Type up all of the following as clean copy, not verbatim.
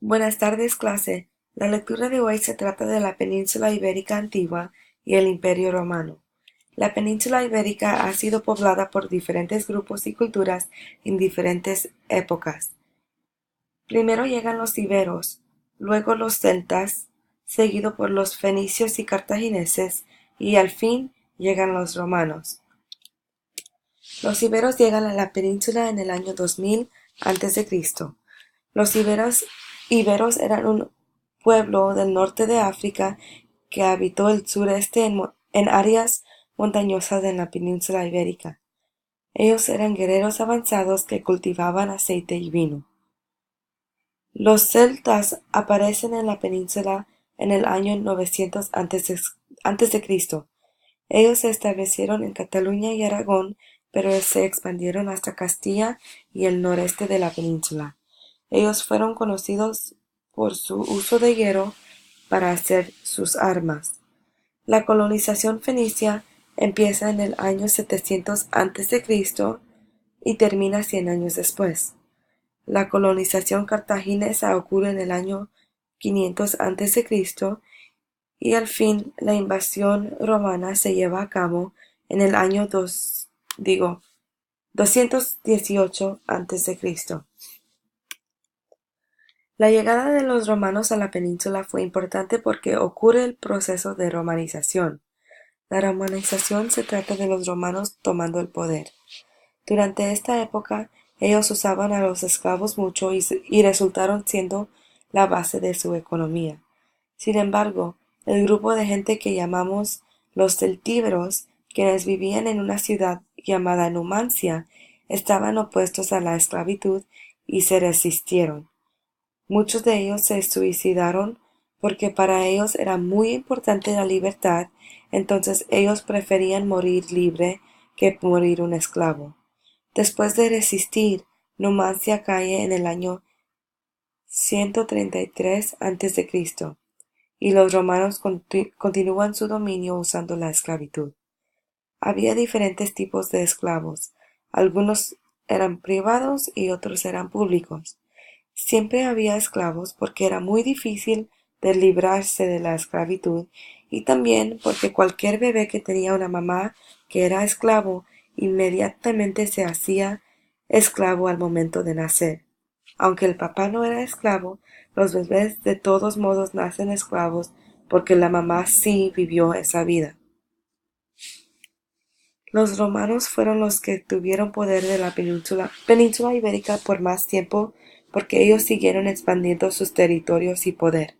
Buenas tardes, clase. La lectura de hoy se trata de la península ibérica antigua y el Imperio Romano. La península ibérica ha sido poblada por diferentes grupos y culturas en diferentes épocas. Primero llegan los iberos, luego los celtas, seguido por los fenicios y cartagineses, y al fin llegan los romanos. Los iberos llegan a la península en el año 2000 a.C. Los iberos eran un pueblo del norte de África que habitó el sureste en áreas montañosas en la península ibérica. Ellos eran guerreros avanzados que cultivaban aceite y vino. Los celtas aparecen en la península en el año 900 antes de Cristo. Ellos se establecieron en Cataluña y Aragón, pero se expandieron hasta Castilla y el noreste de la península. Ellos fueron conocidos por su uso de hierro para hacer sus armas. La colonización fenicia empieza en el año 700 a.C. y termina 100 años después. La colonización cartaginesa ocurre en el año 500 a.C. y al fin la invasión romana se lleva a cabo en el año 218 a.C. La llegada de los romanos a la península fue importante porque ocurre el proceso de romanización. La romanización se trata de los romanos tomando el poder. Durante esta época, ellos usaban a los esclavos mucho y resultaron siendo la base de su economía. Sin embargo, el grupo de gente que llamamos los celtíberos, quienes vivían en una ciudad llamada Numancia, estaban opuestos a la esclavitud y se resistieron. Muchos de ellos se suicidaron porque para ellos era muy importante la libertad, entonces ellos preferían morir libre que morir un esclavo. Después de resistir, Numancia cae en el año 133 a.C. y los romanos continúan su dominio usando la esclavitud. Había diferentes tipos de esclavos. Algunos eran privados y otros eran públicos. Siempre había esclavos porque era muy difícil de librarse de la esclavitud y también porque cualquier bebé que tenía una mamá que era esclavo inmediatamente se hacía esclavo al momento de nacer. Aunque el papá no era esclavo, los bebés de todos modos nacen esclavos porque la mamá sí vivió esa vida. Los romanos fueron los que tuvieron poder de la península ibérica por más tiempo porque ellos siguieron expandiendo sus territorios y poder.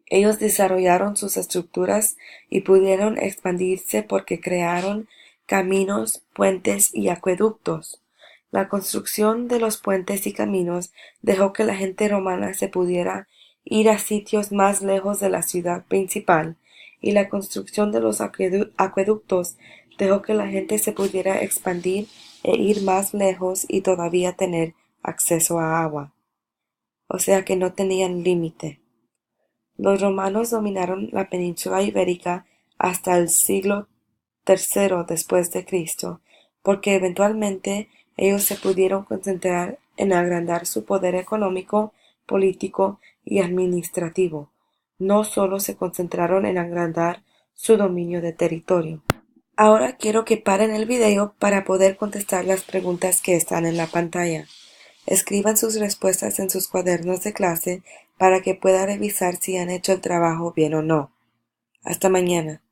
Ellos desarrollaron sus estructuras y pudieron expandirse porque crearon caminos, puentes y acueductos. La construcción de los puentes y caminos dejó que la gente romana se pudiera ir a sitios más lejos de la ciudad principal, y la construcción de los acueductos dejó que la gente se pudiera expandir e ir más lejos y todavía tener acceso a agua. O sea que no tenían límite. Los romanos dominaron la península ibérica hasta el siglo III después de Cristo, porque eventualmente ellos se pudieron concentrar en agrandar su poder económico, político y administrativo. No solo se concentraron en agrandar su dominio de territorio. Ahora quiero que paren el video para poder contestar las preguntas que están en la pantalla. Escriban sus respuestas en sus cuadernos de clase para que pueda revisar si han hecho el trabajo bien o no. Hasta mañana.